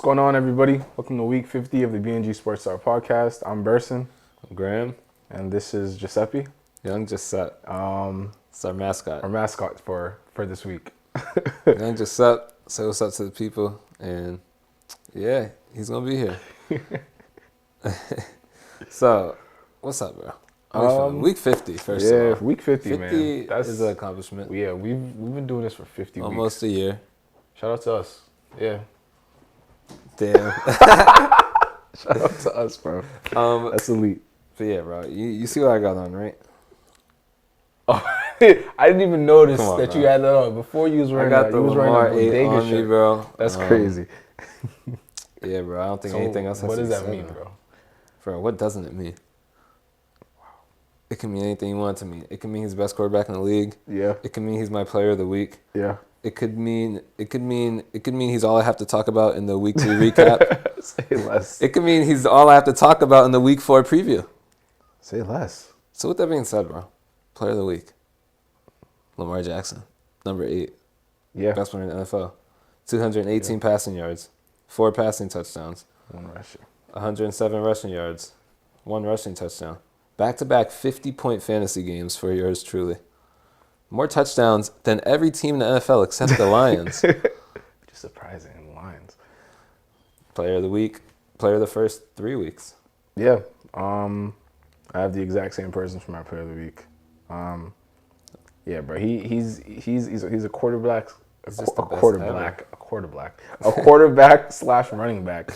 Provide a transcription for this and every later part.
What's going on, everybody? Welcome to week 50 of the BnG Sports Star podcast. I'm Burson. I'm Graham. And this is Giuseppe. Young Giuseppe. It's our mascot. Our mascot for this week. Young Giuseppe. Say what's up to the people. And yeah, he's going to be here. So, what's up, bro? Week 50, first of all. Yeah, week 50, 50 man. That's is an accomplishment. Yeah, we've been doing this for 50 Almost weeks. a year. Shout out to us. Yeah. Damn. Shout out to us, bro. That's elite. But yeah, bro, you see what I got on, right? Oh, I didn't even notice Come on, that bro. you had that on. Before you was wearing I got that. the You was Lamar wearing a 8 bodega on shirt. me, bro. That's crazy. Yeah, bro, I don't think So anything else has what to does be that said, mean, bro? Bro, what doesn't it mean? It can mean anything you want it to mean. It can mean he's the best quarterback in the league. Yeah. It can mean he's my player of the week. Yeah. It could mean he's all I have to talk about in the week 3 recap. Say less. It could mean he's all I have to talk about in the week 4 preview. Say less. So with that being said, bro, player of the week, Lamar Jackson, number 8, Yeah. best player in the NFL, 218 passing yards, 4 passing touchdowns, 1 rushing. 107 rushing yards, 1 rushing touchdown, back-to-back 50-point fantasy games for yours truly. More touchdowns than every team in the NFL except the Lions. Which is surprising in the Lions. Player of the week, player of the first 3 weeks. Yeah. I have the exact same person for my player of the week. Yeah, bro. He's a quarterback. He's just the best A quarterback slash running back.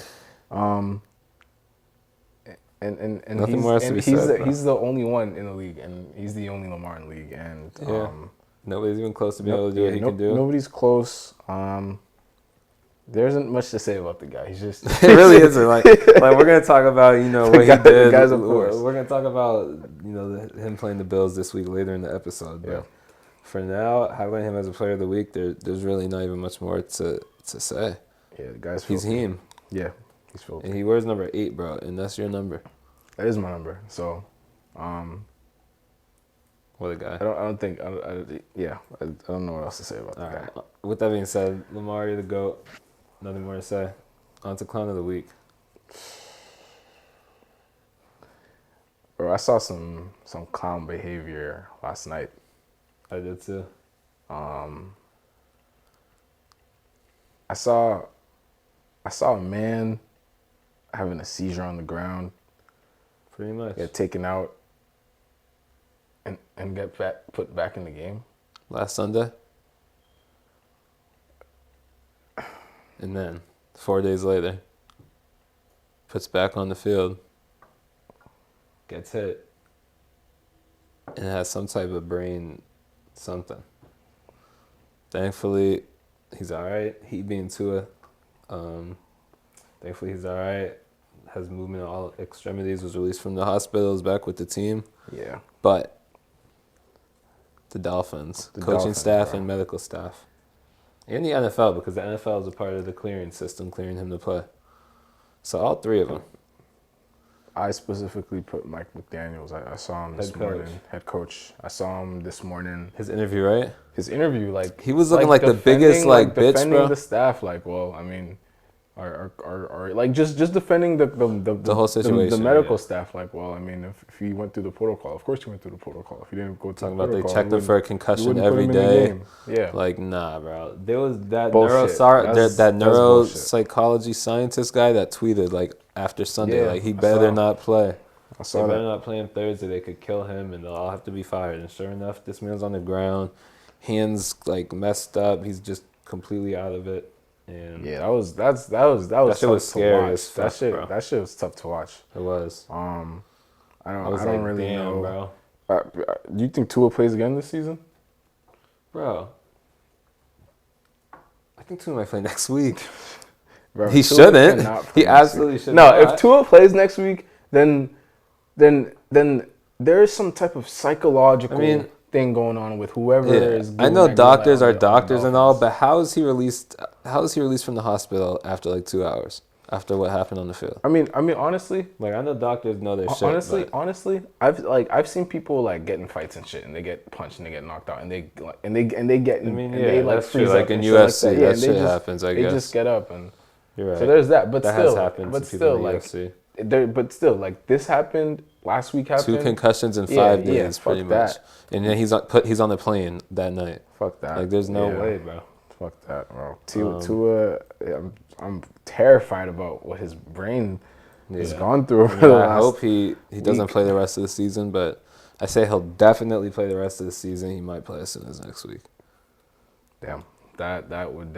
And Nothing more has to be said, he's the only one in the league, and he's the only Lamar in the league. And Nobody's even close to being able to do what he can do. Nobody's close. There isn't much to say about the guy. He's just It really isn't. Like we're gonna talk about what he did. The guys, of course. We're gonna talk about him playing the Bills this week later in the episode. But Yeah. for now, highlighting him as a player of the week, there's really not even much more to say. Yeah, the guy's He's filthy. him, Yeah, he's filthy. and he wears number 8, bro, and that's your number. That is my number. So, What a guy. I don't know what else to say about All that right. guy. With that being said, Lamar, you're the GOAT. Nothing more to say. On to clown of the week. Bro, I saw some clown behavior last night. I did too. I saw a man having a seizure on the ground, Pretty much. get taken out, and get put back in the game. Last Sunday. And then, 4 days later, puts back on the field, gets hit, and has some type of brain something. Thankfully, he's all right. He being Tua. Thankfully, he's all right. Has movement in all extremities, was released from the hospital, is back with the team. Yeah. But the Dolphins, coaching Dolphins, staff bro. and medical staff. And the NFL, because the NFL is a part of the clearing system, clearing him to play. So all 3 of them. I specifically put Mike McDaniels. I saw him this morning. Head coach. I saw him this morning. His interview, right? His interview, He was looking like the biggest, bitch, defending bro. the staff, well, I mean, are like just defending the whole situation, the medical yeah. staff, well, I mean, if he went through the protocol, of course he went through the protocol. If he didn't go Talking the about they protocol, checked him for a concussion put every him in the day. game. Yeah, Nah, bro. There was that Bullshit. That's neuropsychology scientist guy that tweeted, after Sunday, Yeah, he I better saw. not play. I They saw better that. not play him Thursday. They could kill him, and they'll all have to be fired. And sure enough, this man's on the ground, hands messed up. He's just completely out of it. And Yeah, that was that shit tough was scary to watch. as fuck, bro. That shit was tough to watch. it was. I I was don't really damn, know. bro. Do you think Tua plays again this season? Bro, I think Tua might play next week. Bro, He Tua shouldn't. cannot play He next absolutely week. should No, not. if Tua plays next week, then there is some type of psychological thing going on with whoever is. I know doctors are on the doctors and all, Dolphins. but how is he released? How is he released from the hospital after 2 hours after what happened on the field? I mean, honestly, I know doctors know their shit. honestly, I've seen people get in fights and shit, and they get punched and they get knocked out, and they get. I mean, and they that's true. freeze up In and shit UFC, that. Yeah, that and shit happens. I they guess. just get up and You're right. So there's that. But That still, has happened but to people still, in the like, UFC. but still, like, this happened. Last week happened. 2 concussions in Yeah, 5 days, fuck pretty much. that. And then he's on the plane that night. Fuck that. Like, there's no Yeah. way, bro. Fuck that, bro. Tua, I'm terrified about what his brain has gone through over the last I hope he doesn't week. play the rest of the season, but I say he'll definitely play the rest of the season. He might play as soon as next week. Damn, that wouldn't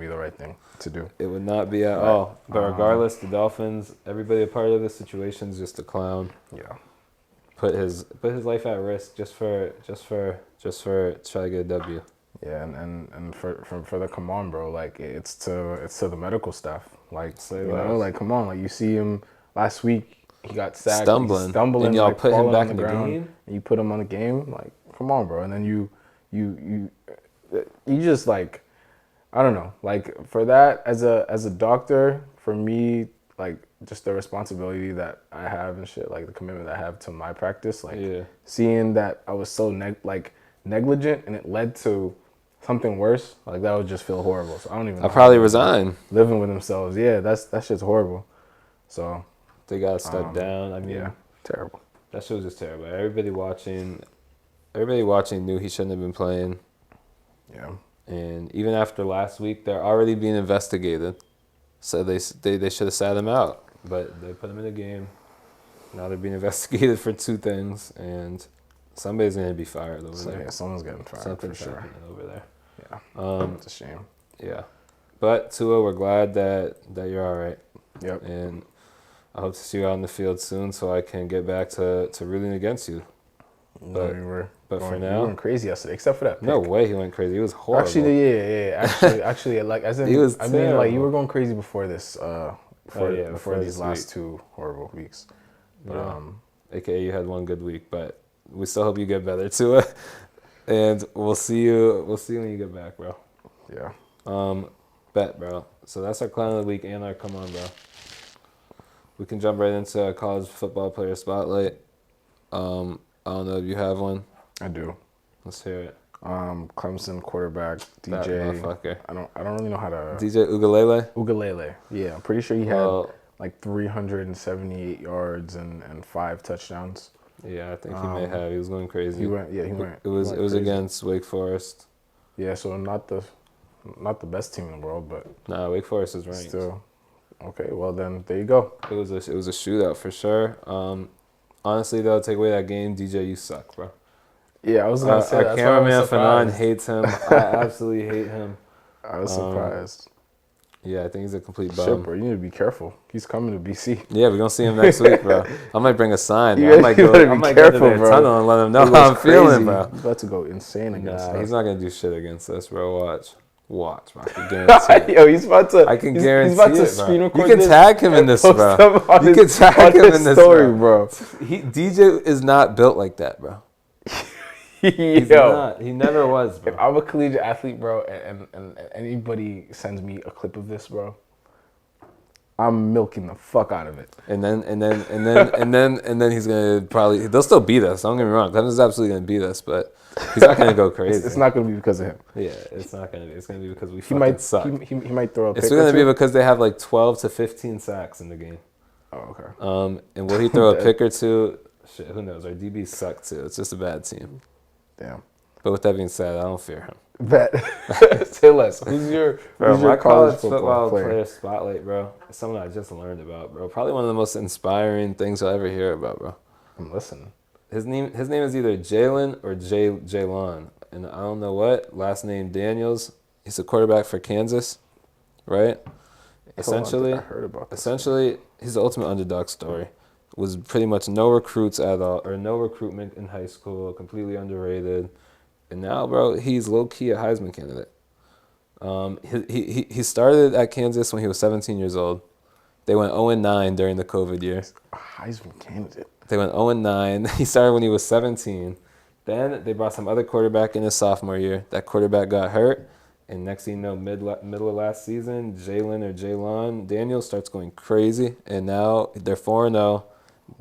be the right thing to do. It would not be at all. But regardless, the Dolphins, everybody a part of this situation is just a clown. Yeah. Put his life at risk just for try to get a W. Yeah, and for the come on, bro, like it's to the medical staff, like like come on, like you see him last week, he got sacked, stumbling, and y'all like, put him back in the ground, game, and you put him on the game, like come on, bro, and then you just like, I don't know, like for that as a doctor, for me, like just the responsibility that I have and shit, like the commitment that I have to my practice, like seeing that I was so negligent and it led to something worse, like that would just feel horrible. So I don't even know. I'll probably resign. Living with themselves. Yeah, that shit's horrible. So they gotta step down. I mean, terrible. That shit was just terrible. Everybody watching knew he shouldn't have been playing. Yeah. And even after last week, they're already being investigated. So they should have sat him out, but they put him in the game. Now they're being investigated for 2 things, and somebody's gonna be fired over there. Yeah, someone's getting fired. Something's for sure. happening over there. Yeah. It's a shame. Yeah. But Tua, we're glad that you're all right. Yep. And I hope to see you out in the field soon so I can get back to rooting against you. But for now, you went crazy yesterday, except for that pick. No way he went crazy. He was horrible. Actually, Actually, like as in, I mean, like you were going crazy before this, before these last 2 horrible weeks. But AKA you had one good week, but we still hope you get better too. And we'll see you when you get back, bro. Yeah. Bet, bro. So that's our clown of the week and our come on, bro. We can jump right into a college football player spotlight. I don't know if you have one. I do. Let's hear it. Clemson quarterback DJ. That motherfucker. I don't really know how to. DJ Ugalele. Ugalele. Yeah, I'm pretty sure he had like 378 yards and 5 touchdowns. Yeah, I think he may have. He was going crazy. He went. It was against Wake Forest. Yeah, so not the best team in the world, but nah, Wake Forest is ranked. Still, okay. Well then, there you go. It was a shootout for sure. Honestly though, take away that game, DJ, you suck, bro. Yeah, I was gonna say our cameraman Fanon hates him. I absolutely hate him. I was surprised. Yeah, I think he's a complete bum. Shit, bro, you need to be careful. He's coming to BC. Yeah, we're gonna see him next week, bro. I might bring a sign. I might go to their tunnel and let him know how I'm feeling, bro. He's about to go insane against us. He's not gonna do shit against us, bro. Watch, bro. I can guarantee it. Yo, he's about to. I can guarantee he's about to it, screen bro. record You can tag him in this, bro. You can tag him in this story, bro. DJ is not built like that, bro. He's not. He never was, bro. If I'm a collegiate athlete, bro, and anybody sends me a clip of this, bro, I'm milking the fuck out of it. And then he's gonna probably. They'll still beat us. Don't get me wrong. Clemson's absolutely gonna beat us, but he's not gonna go crazy. It's not gonna be because of him. Yeah, it's not gonna be. It's gonna be because we suck. He might throw a pick. It's gonna be because they have like 12 to 15 sacks in the game. Oh, okay. And will he throw a pick or two? Shit, who knows? Our DBs suck too. It's just a bad team. Damn. But with that being said, I don't fear him. Bet. Say less. Who's your college football player spotlight, bro? It's someone I just learned about, bro. Probably one of the most inspiring things you'll ever hear about, bro. I'm listening. His name is either Jalen or Jalon, and I don't know what last name Daniels. He's a quarterback for Kansas, right? Essentially, I heard about this. Essentially, he's the ultimate underdog story. Was pretty much no recruits at all, or no recruitment in high school, completely underrated. And now, bro, he's low-key a Heisman candidate. He started at Kansas when he was 17 years old. They went 0-9 during the COVID year. A Heisman candidate. They went 0-9. He started when he was 17. Then they brought some other quarterback in his sophomore year. That quarterback got hurt. And next thing you know, middle of last season, Jalon Daniels starts going crazy. And now they're 4-0.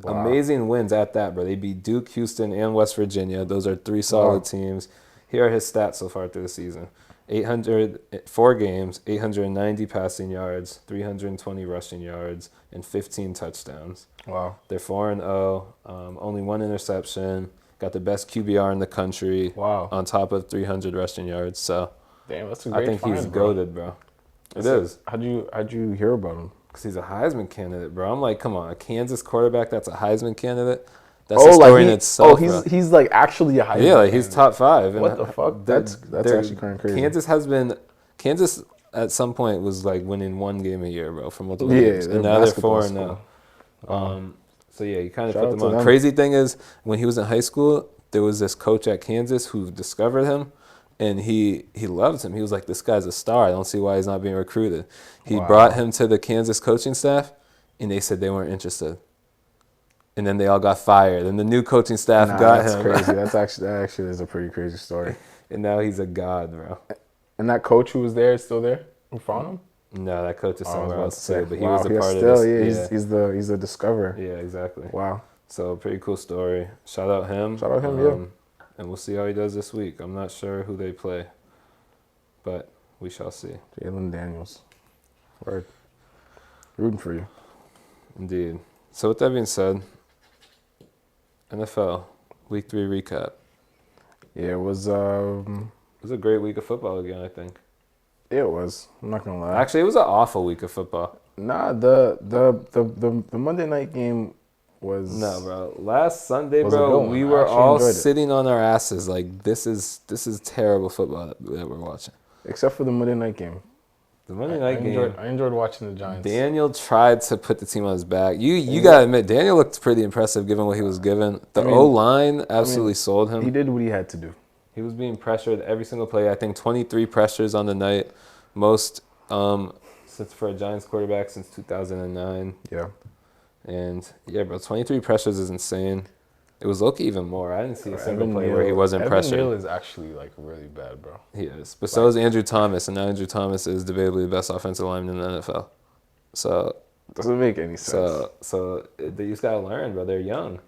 Wow. Amazing wins at that, bro. They beat Duke, Houston, and West Virginia. Those are 3 solid teams. Here are his stats so far through the season. 4 games, 890 passing yards, 320 rushing yards, and 15 touchdowns. Wow. They're 4-0, only 1 interception, got the best QBR in the country. Wow. On top of 300 rushing yards. So damn, that's a great I think find, he's bro. goated, bro. It is. How'd you hear about him? Because he's a Heisman candidate, bro. I'm like, come on, a Kansas quarterback that's a Heisman candidate? That's a story in itself, bro. He's like actually a Heisman Yeah, like candidate. he's top 5. What the fuck? That's actually kind of crazy. Kansas at some point was like winning 1 game a year, bro, for multiple Yeah, years. And now they're 4 basketball now. So yeah, you kind of Shout put out them to on. them. Crazy thing is, when he was in high school, there was this coach at Kansas who discovered him, and he loved him. He was like, this guy's a star. I don't see why he's not being recruited. He brought him to the Kansas coaching staff, and they said they weren't interested. And then they all got fired, and the new coaching staff got that's him. Crazy. That actually is a pretty crazy story. And now he's a god, bro. And that coach who was there is still there? Who found him? No, that coach is somewhere else too, but he wow, was a part still, of this. Yeah, he's the discoverer. Yeah, exactly. Wow. So pretty cool story. Shout out him. Yeah. And we'll see how he does this week. I'm not sure who they play, but we shall see. Jalen Daniels. Word. Rooting for you. Indeed. So with that being said, NFL Week 3 recap. Yeah, it was. It was a great week of football again, I think. It was. I'm not gonna lie. Actually, it was an awful week of football. Nah, the Monday night game was. No, bro. Last Sunday, was a bro, good one. we I were actually all enjoyed it. sitting on our asses like this is terrible football that we're watching. Except for the Monday night game. The Monday night game. I enjoyed watching the Giants. Daniel tried to put the team on his back. You gotta admit, Daniel looked pretty impressive given what he was given. The O-line absolutely sold him. He did what he had to do. He was being pressured every single play. I think 23 pressures on the night, most since for a Giants quarterback since 2009. Yeah. And yeah, bro, 23 pressures is insane. It was low-key even more. I didn't see a single play where he wasn't pressured. Evan Neal is actually like really bad, bro. He is. But so is Andrew Thomas, and now Andrew Thomas is debatably the best offensive lineman in the NFL. So doesn't make any sense. So they just gotta learn, bro. They're young.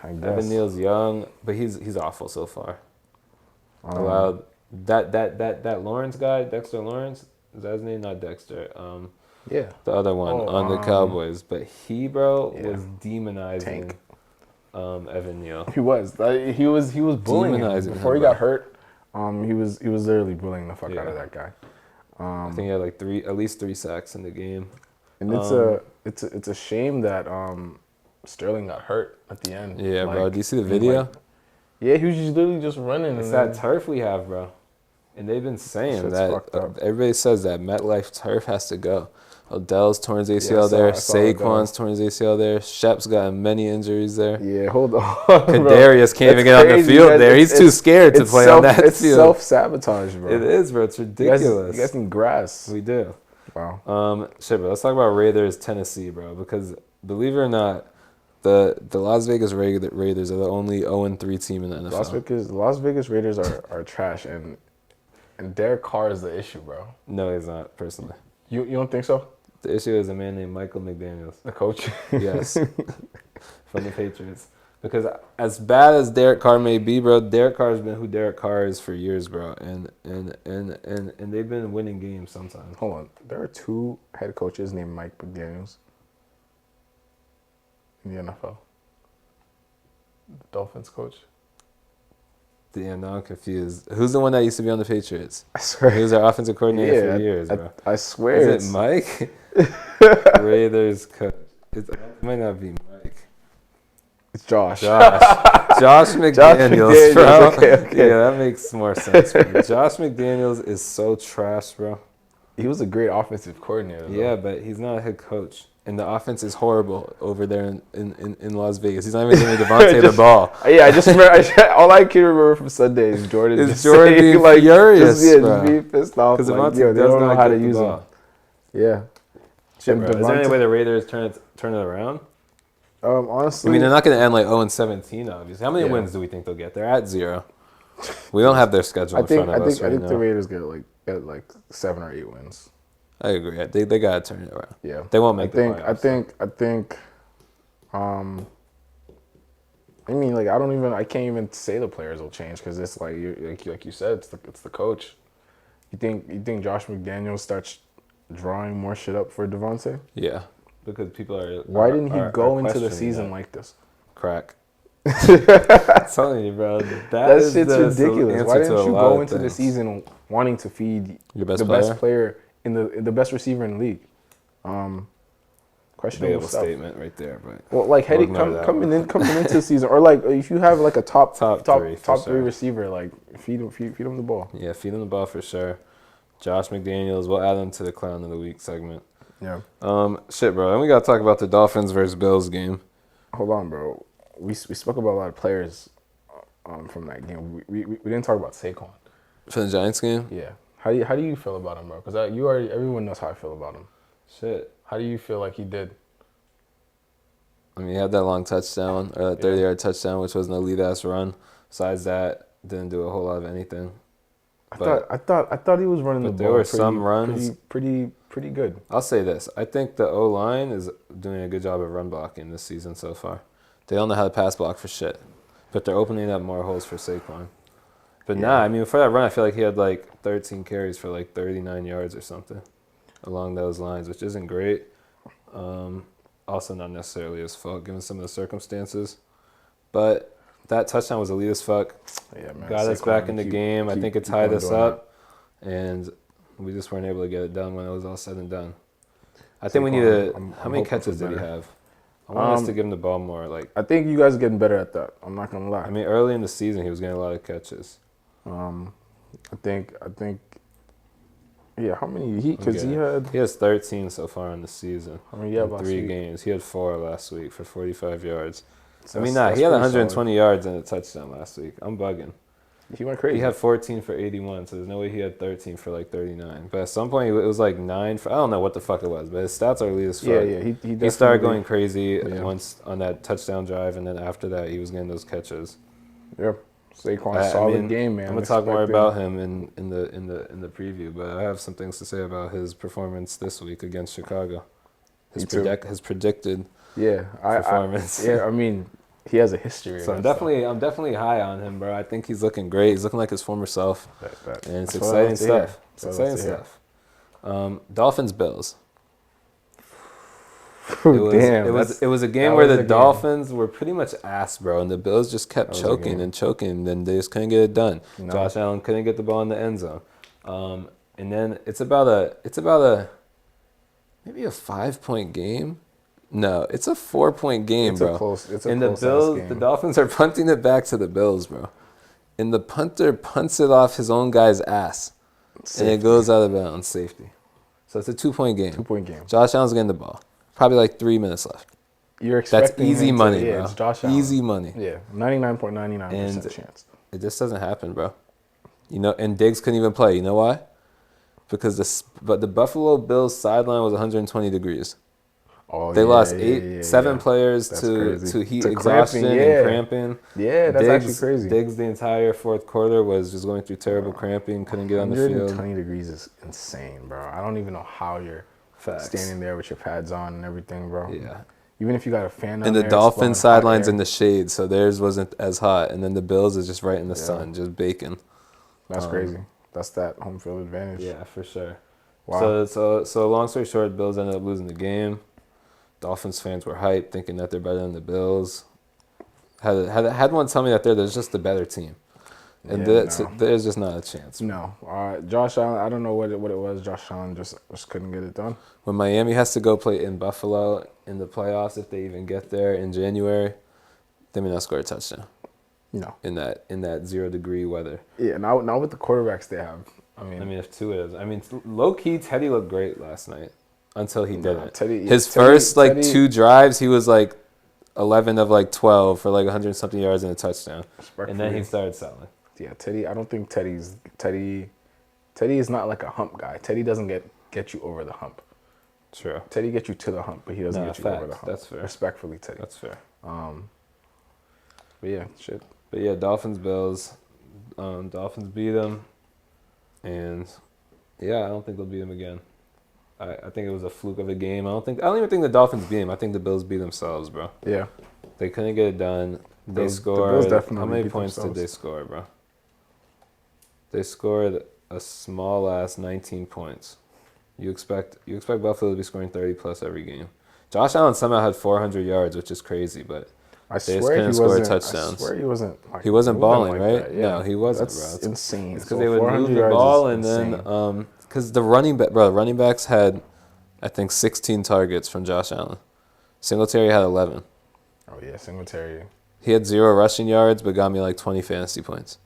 I guess. Evan Neal's young, but he's awful so far. Allowed that Lawrence guy, Dexter Lawrence, is that his name? Not Dexter. Yeah. The other one on the Cowboys, but he, bro, was demonizing Evan Neal. He was bullying him before he got hurt. He was literally bullying the fuck out of that guy. I think he had like at least 3 sacks in the game. And it's a shame that Sterling got hurt at the end. Yeah, bro. Do you see the video? Yeah, he was just literally just running. It's that turf we have, bro. And they've been saying that everybody says that MetLife turf has to go. Odell's torn his ACL there. Saquon's torn his ACL there. Shep's got many injuries there. Yeah, hold on. Kadarius can't even get on the field there. He's too scared to play on that field. It's self-sabotage, bro. It is, bro. It's ridiculous. You guys need grass. We do. Wow. Shit, bro. Let's talk about Raiders, Tennessee, bro. Because believe it or not, the Las Vegas Raiders are the only 0-3 team in the NFL. The Las Vegas Raiders are trash, and Derek Carr is the issue, bro. No, he's not, personally. You don't think so? The issue is a man named Michael McDaniels. The coach? Yes. From the Patriots. Because as bad as Derek Carr may be, bro, Derek Carr has been who Derek Carr is for years, bro. And they've been winning games sometimes. Hold on. There are 2 head coaches named Mike McDaniels in the NFL. The Dolphins coach. Yeah, now I'm confused. Who's the one that used to be on the Patriots? I swear. He was our offensive coordinator for years, bro. I swear. Is it Mike? Raiders coach. It might not be Mike. It's Josh. Josh McDaniels, bro. Okay. Yeah, that makes more sense, bro. Josh McDaniels is so trash, bro. He was a great offensive coordinator, though. Yeah, but he's not a head coach. And the offense is horrible over there in Las Vegas. He's not even giving Devontae the ball. Yeah, I just remember. All I can remember from Sunday is Jordan being furious, just being pissed off. Because like, they don't know how to use him. Yeah. Shit, bro. Is there any way the Raiders turn it around? Honestly, I mean, they're not going to end like 0-17, obviously. How many wins do we think they'll get? They're at 0. We don't have their schedule in front of us right now. I think the Raiders get like 7 or 8 wins. I agree. They got to turn it around. Yeah. They won't make the playoffs. I mean, like, I can't even say the players will change because it's like you said, it's the coach. You think Josh McDaniels starts drawing more shit up for Devontae? Yeah, because people are. Why didn't he go into the questioning season that. like this? Crack. I'm telling you, bro. That is shit's the ridiculous. Why answer to didn't a you lot go of into the things. season wanting to feed Your best the player? best player in the best receiver in the league? Questionable Debatable stuff. statement right there, but Well, like we'll heading ignore that coming one. in coming into the season, or like if you have like a top three for three sure. receiver, like feed him the ball. Yeah, feed him the ball for sure. Josh McDaniels, we'll add him to the Clown of the Week segment. Yeah. Shit, bro. And we gotta talk about the Dolphins versus Bills game. Hold on, bro. We spoke about a lot of players from that game. We didn't talk about Saquon. For the Giants game? Yeah. How do you feel about him, bro? Because everyone knows how I feel about him. Shit. How do you feel like he did? I mean, he had that long touchdown, or that 30-yard touchdown, which was an elite-ass run. Besides that, didn't do a whole lot of anything. I thought he was running the ball. There were some runs. Pretty good. I'll say this. I think the O-line is doing a good job of run blocking this season so far. They don't know how to pass block for shit. But they're opening up more holes for Saquon. But I mean, for that run, I feel like he had like 13 carries for like 39 yards or something along those lines, which isn't great. Also not necessarily his fault, given some of the circumstances. But that touchdown was elite as fuck. Yeah, man. Got us back in the game. I think it tied us up. And we just weren't able to get it done when it was all said and done. I think we need to... How many catches did he have? I want us to give him the ball more. Like, I think you guys are getting better at that. I'm not going to lie. I mean, early in the season, he was getting a lot of catches. I think... Yeah, how many? Because he has 13 so far in the season. I mean, yeah, in 3 games. He had 4 last week for 45 yards. So I mean, he had 120 yards and a touchdown last week. I'm bugging. He went crazy. He had 14 for 81, so there's no way he had 13 for like 39. But at some point, it was like 9 for, I don't know what the fuck it was, but his stats are elite as fuck. Yeah. He started going crazy once on that touchdown drive, and then after that, he was getting those catches. Yeah. Saquon, solid game, man. I'm gonna talk more about him in the preview, but I have some things to say about his performance this week against Chicago. His predicted performance. I mean, he has a history. So I'm definitely high on him, bro. I think he's looking great. He's looking like his former self, and it's exciting stuff. It's exciting stuff. Dolphins Bills. It was a game where the Dolphins were pretty much ass, bro, and the Bills just kept choking and choking, and they just couldn't get it done. No. Josh Allen couldn't get the ball in the end zone, and then it's about a maybe a 5-point game. No, it's a 4-point game, bro. It's a close game. The Dolphins are punting it back to the Bills, bro, and the punter punts it off his own guy's ass, and it goes out of bounds, safety. So it's a 2-point game. 2-point game. Josh Allen's getting the ball. Probably like 3 minutes left. You're expecting that's easy money, bro. It's Josh Allen. Easy money. Yeah, 99.99% chance. It just doesn't happen, bro. And Diggs couldn't even play. You know why? Because the Buffalo Bills sideline was 120 degrees. Oh, they lost 7 players to heat exhaustion and cramping. Yeah, that's actually crazy. Diggs the entire fourth quarter was just going through terrible cramping, couldn't get on the field. 120 degrees is insane, bro. I don't even know how you're standing there with your pads on and everything, bro. Yeah. Even if you got a fan on and there. And the Dolphins sideline's in the shade, so theirs wasn't as hot. And then the Bills is just right in the sun, just baking. That's crazy. That's that home field advantage. Yeah, for sure. Wow. So long story short, Bills ended up losing the game. Dolphins fans were hyped, thinking that they're better than the Bills. Had one tell me that there's just a better team. And there's just not a chance. No. Josh Allen, I don't know what it was. Josh Allen just couldn't get it done. When Miami has to go play in Buffalo in the playoffs, if they even get there in January, they may not score a touchdown. No. In that 0-degree weather. Yeah, now with the quarterbacks they have. I mean, if two is. I mean, low-key, Teddy looked great last night until he didn't. His first 2 drives, he was like 11 of 12 for 100-something yards and a touchdown. And then he started selling. Yeah, Teddy. I don't think Teddy is not like a hump guy. Teddy doesn't get you over the hump. True. Teddy gets you to the hump, but he doesn't get you over the hump. That's fair. Respectfully, Teddy. That's fair. But yeah, shit. But yeah, Dolphins Bills. Dolphins beat them, and yeah, I don't think they'll beat them again. I think it was a fluke of a game. I don't even think the Dolphins beat them. I think the Bills beat themselves, bro. Yeah. They couldn't get it done. They scored. The Bills definitely how many beat points themselves. did they score, bro? They scored a small ass 19 points. You expect Buffalo to be scoring 30 plus every game. Josh Allen somehow had 400 yards, which is crazy, but I they just swear he couldn't score wasn't. touchdowns. I swear he wasn't. Like, He wasn't balling, like right? that. Yeah. No, he wasn't, That's bro. insane. It's because they would move the yards ball, is and insane. then because the running backs had, I think, 16 targets from Josh Allen. Singletary had 11. Oh yeah, Singletary. He had 0 rushing yards, but got me like 20 fantasy points.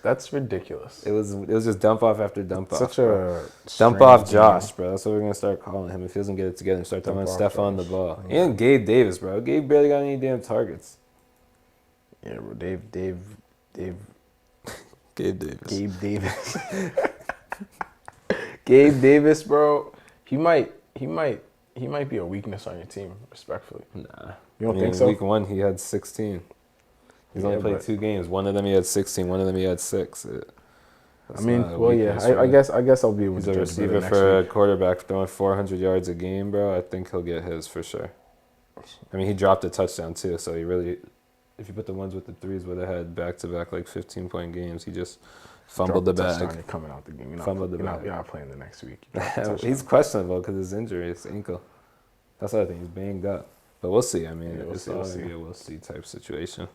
That's ridiculous. It was just dump off after dump off. Such bro. a dump off strange Josh, game. bro. That's what we're gonna start calling him if he doesn't get it together and start throwing Dump off Stephon the Josh. ball. Yeah. And Gabe Davis, bro. Gabe barely got any damn targets. Yeah, bro. Dave. Gabe Davis. Gabe Davis. Gabe Davis, bro. He might be a weakness on your team, respectfully. Nah. You don't think so? Week 1, he had 16. He's only played 2 games. One of them he had 16. One of them he had 6. I mean, well, yeah. I guess I'll be able He's to a judge receiver better for a next week. quarterback throwing 400 yards a game, bro. I think he'll get his for sure. I mean, he dropped a touchdown too, so he really, if you put the ones with the threes, would have had back-to-back like 15-point games. He just fumbled the bag. You're coming out the game. Fumbled the bag. You're not playing the next week. He's questionable because his injury, his ankle. That's the other thing. He's banged up. But we'll see. I mean, Yeah, it's all going to be a we'll see type situation.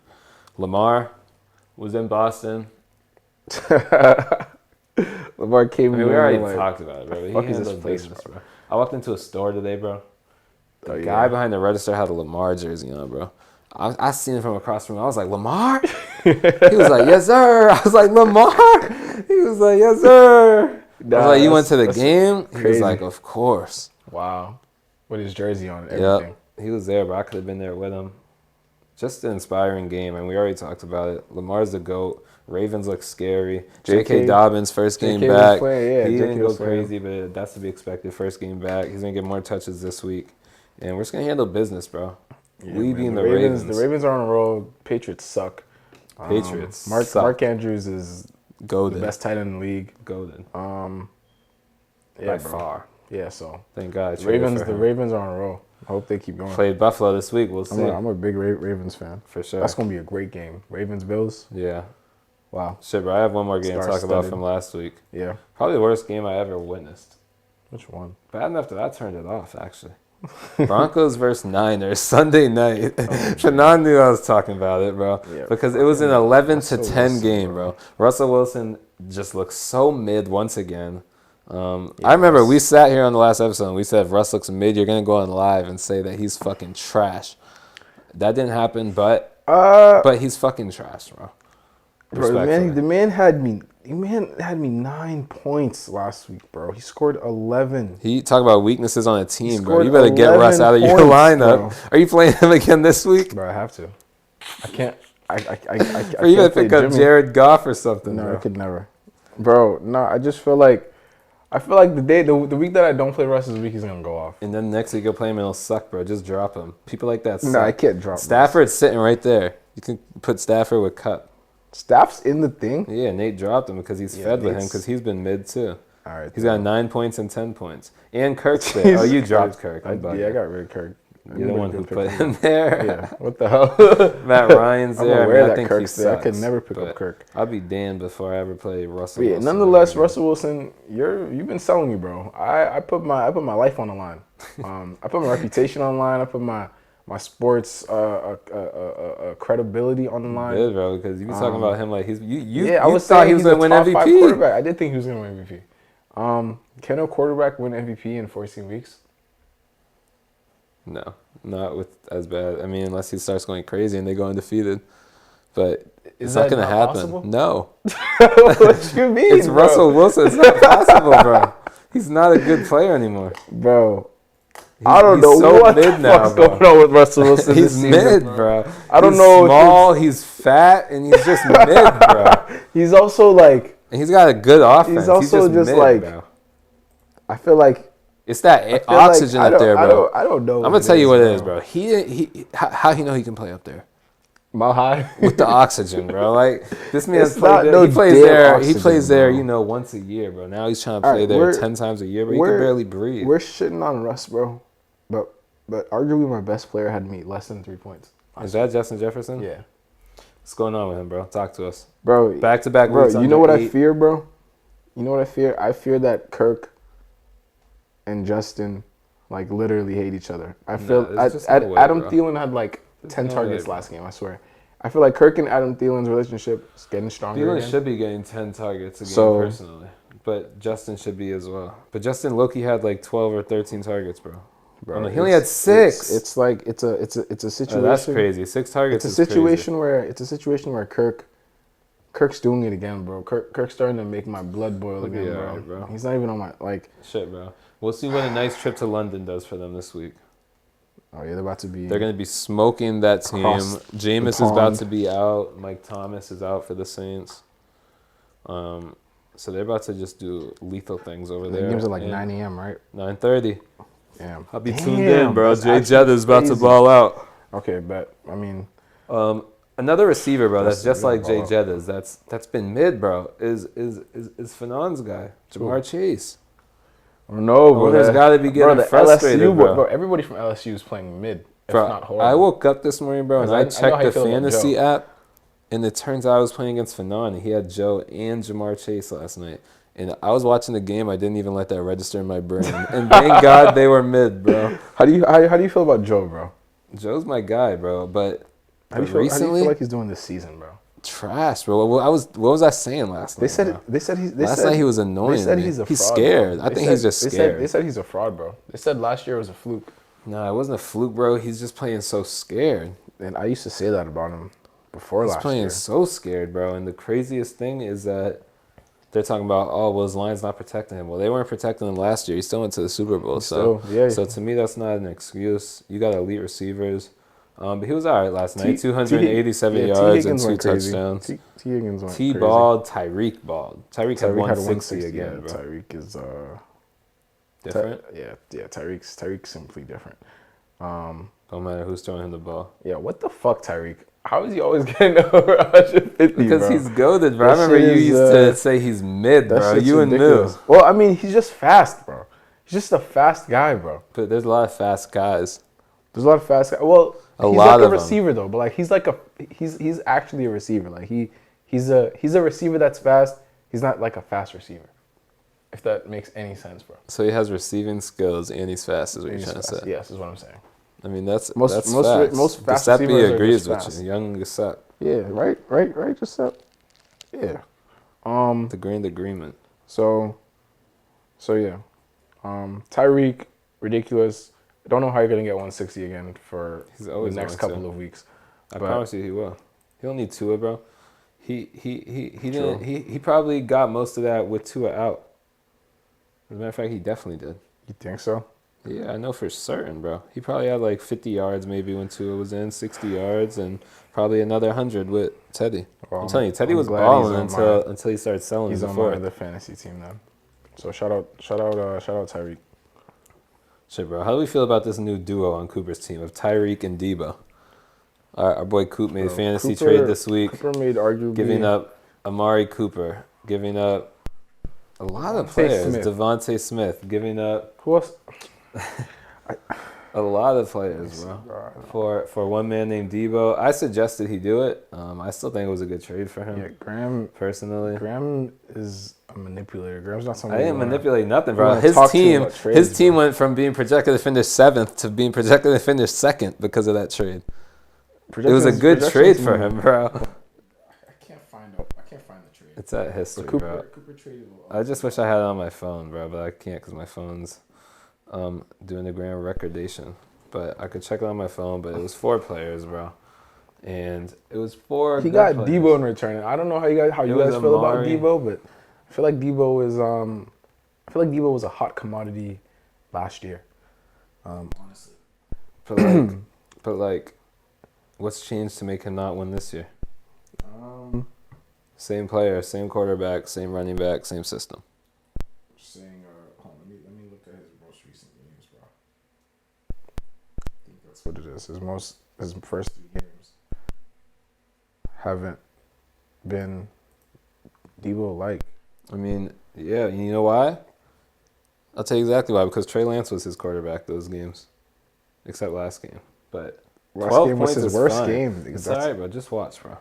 Lamar was in Boston. Lamar came. I mean, we already talked about it, bro. Fuck is this place, bro? I walked into a store today, bro. The Oh, guy yeah. behind the register had a Lamar jersey on, bro. I seen him from across the room. I was like, Lamar? He was like, yes, sir. I was like, Lamar? He was like, yes, sir. I was like, you went to the game? He was like, of course. Wow. With his jersey on and everything. Yep. He was there, bro. I could have been there with him. Just an inspiring game, and we already talked about it. Lamar's the GOAT. Ravens look scary. J.K. Dobbins, first game back. He didn't go crazy, but that's to be expected. First game back. He's going to get more touches this week. And we're just going to handle business, bro. Yeah, we man, being the Ravens. The Ravens are on a roll. Patriots suck. Patriots Mark Andrews is Golden. the best tight end in the league. Golden. Yeah, By far. Yeah, so thank God. the Ravens are on a roll. I hope they keep going. Played Buffalo this week. We'll see. I'm a big Ravens fan. For sure. That's going to be a great game. Ravens-Bills. Yeah. Wow. Shit, bro. I have one more game to talk about Star-studded. from last week. Yeah. Probably the worst game I ever witnessed. Which one? Bad enough that I turned it off, actually. Broncos versus Niners, Sunday night. Fanon knew I was talking about it, bro. Yeah, because it was an 11 to Russell 10 Wilson, game, bro. bro. Russell Wilson just looks so mid once again. I remember we sat here on the last episode and we said if Russ looks mid, you're going to go on live and say that he's fucking trash. That didn't happen, but he's fucking trash, bro. Bro, the man had me 9 points last week, bro. He scored 11. He talk about weaknesses on a team, bro. scored You better get Russ 11 out of your points, lineup. bro. Are you playing him again this week? Bro, I have to. I can't. I Or you can't gotta play pick up Jimmy. Jared Goff or something, No, bro. I could never. Bro, no, I just feel like the week that I don't play Russ this week, he's gonna go off. And then next week you'll play him and he'll suck, bro. Just drop him. People like that suck. No, I can't drop Stafford's sitting right there. You can put Stafford with Cup. Staff's in the thing. Yeah, Nate dropped him because he's fed with him Nate's- because he's been mid too. All right, He's got 9 points and 10 points. And Kirk's there. Oh, you Jesus dropped Christ. Kirk. I'm bugging. Yeah, I got rid of Kirk. You're the one who Good put pick. him there. Yeah, what the hell? Matt Ryan's I'm there. aware I that think Kirk's he there. I sucks, could never pick up but Kirk. I'll be damned before I ever play Russell But yeah, Wilson. nonetheless, Russell Wilson, you've been selling me, bro. I put my life on the line. I put my reputation on the line. I put my sports credibility on the line. You did, bro, because you be talking about him like I thought was saying he was he's going to a win top 5 MVP. quarterback. I did think he was going to win MVP. Can a quarterback win MVP in 14 weeks? No, not with as bad. I mean, unless he starts going crazy and they go undefeated. But it's not going to happen. Possible? No. What you mean, It's bro? Russell Wilson. It's not possible, bro. He's not a good player anymore. Bro. I don't he's know so what mid the now, fuck's bro. going on with Russell Wilson He's this season, mid, bro. I don't He's know if small, he's fat, and he's just mid, bro. He's also like, And he's got a good offense. He's also just mid, like- bro. I feel like It's that I feel oxygen like, up there, bro. I don't know. I'm gonna tell you what it is, bro. How he know he can play up there Mile high with the oxygen, bro? Like this man's It's not played there. no He plays damn there. He oxygen, plays there. bro. You know, once a year, bro. Now he's trying to All play right, there we're- 10 times a year, but he can barely breathe. We're shitting on Russ, bro. But arguably my best player had me less than 3 points. Is that Justin Jefferson? Yeah, What's going on with him, bro? Talk to us. bro. Back to back Bro, weeks. you know what I under 8. fear, bro? You know what I fear? I fear that Kirk and Justin like literally hate each other. I feel Adam Thielen had like 10 targets last game, I swear. I feel like Kirk and Adam Thielen's relationship is getting stronger. Thielen should be getting 10 targets a game personally. But Justin should be as well. But Justin Loki had like 12 or 13 targets, bro. He only had 6. It's like it's a situation. That's crazy. 6 targets. It's a situation where Kirk's doing it again, bro. Kirk's starting to make my blood boil again, bro. Right, bro. He's not even on my like. Shit, bro. We'll see what a nice trip to London does for them this week. Oh yeah, they're going to be smoking that team. Jameis is about to be out. Mike Thomas is out for the Saints. So they're about to just do lethal things over there. The games are like 9 a.m., right? 9:30. Damn. I'll be tuned in, bro. Jay Jetter's about to ball out. Okay, bet. I mean, another receiver, bro. That's just like Jay Jetter's. That's been mid, bro. Is Fanon's guy, Jamar Chase. No, bro. There's got to be getting frustrated, LSU, bro. Everybody from LSU is playing mid. If not horrible. I woke up this morning, bro, and I checked the fantasy app, and it turns out I was playing against Fanon, and he had Joe and Jamar Chase last night. And I was watching the game. I didn't even let that register in my brain. And thank God they were mid, bro. How do you feel about Joe, bro? Joe's my guy, bro. But how do you feel like he's doing this season, bro? Trash, bro. What was I saying last night? Last night he was annoying. They said he's a fraud. He's scared. I think he's just scared. They said he's a fraud, bro. They said last year was a fluke. Nah, it wasn't a fluke, bro. He's just playing so scared. And I used to say that about him before last year. He's playing so scared, bro. And the craziest thing is that they're talking about, his line's not protecting him. Well, they weren't protecting him last year. He still went to the Super Bowl. So to me, that's not an excuse. You got elite receivers. But he was all right last night. 287 yards and 2 touchdowns. T. Higgins went crazy. Balled. Tyreek balled. Tyreek had 160 again, yeah, bro. Tyreek is different? Tyreek's simply different. Don't matter who's throwing him the ball. Yeah, what the fuck, Tyreek? How is he always getting over 150, because he's goated, bro. I remember you used to say he's mid, bro. You and knew. Well, I mean, he's just fast, bro. He's just a fast guy, bro. But there's a lot of fast guys. There's a lot of fast guys. Well, he's like a receiver, though. But, like, he's actually a receiver. Like, he's a receiver that's fast. He's not, like, a fast receiver. If that makes any sense, bro. So he has receiving skills and he's fast, is what you're trying to say. Yes, is what I'm saying. I mean, that's most fast Giuseppe receivers agrees are with fast. you. Young Giuseppe. Yeah, right, Giuseppe. Yeah. The grand agreement. So yeah. Tyreek, ridiculous. I don't know how you're gonna get 160 again for the next couple of weeks. I promise you he will. He'll need Tua, bro. He didn't. He probably got most of that with Tua out. As a matter of fact, he definitely did. You think so? Yeah, I know for certain, bro. He probably had like 50 yards maybe when Tua was in, 60 yards, and probably another 100 with Teddy. Well, I'm telling you, Teddy was balling until he started selling. He's on my other fantasy team then. So shout out Tyreek. Shit, bro. How do we feel about this new duo on Cooper's team of Tyreek and Debo? Our boy Coop made a fantasy trade this week. Cooper made arguably giving up Amari Cooper, giving up a lot of players. Devontae Smith, giving up. Who else? A lot of players, bro. For one man named Debo. I suggested he do it. I still think it was a good trade for him. Yeah, Graham. Personally. Graham is a manipulator. Graham's not somebody. I didn't manipulate nothing, bro. His team went from being projected to finish 7th to being projected to finish 2nd because of that trade. It was a good trade for him, bro. I can't find the trade. It's at history, bro. Cooper traded. I just wish I had it on my phone, bro, but I can't because my phone's doing the grand recordation. But I could check it on my phone, but it was 4 players, bro. And it was 4 He got players. Debo in return. I don't know how you guys feel about Debo, but I feel like Debo was a hot commodity last year. Honestly. But like what's changed to make him not win this year? Same player, same quarterback, same running back, same system. Let me look at his most recent games, bro. I think that's what it is. His first 3 games haven't been Debo-like. I mean, yeah, you know why? I'll tell you exactly why. Because Trey Lance was his quarterback those games, except last game. But Last 12 game was points his is worst fine. game. It's all right, bro. Just watch, bro.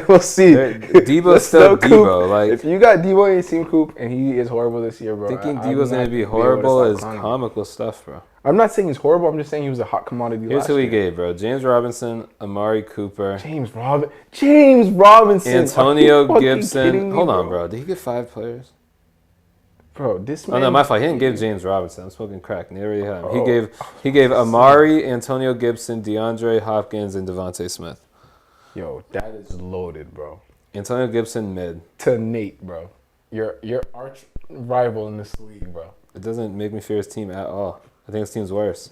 We'll see. Debo's still Debo. Like, if you got Debo in your team, Coop, and he is horrible this year, bro. thinking I'm Debo's not going to be able horrible to is stop clowning comical stuff, bro. I'm not saying he's horrible. I'm just saying he was a hot commodity Here's last who he year. gave, bro. James Robinson, Amari Cooper. James Robinson. Antonio Gibson. Me, Hold on, bro. Did he get 5 players? Bro, this man. Oh no, my fault. He didn't give James Robinson. I'm smoking crack. They already had him. He gave Amari, Antonio Gibson, DeAndre Hopkins, and Devontae Smith. Yo, that is loaded, bro. Antonio Gibson mid. To Nate, bro. Your arch rival in this league, bro. It doesn't make me fear his team at all. I think his team's worse.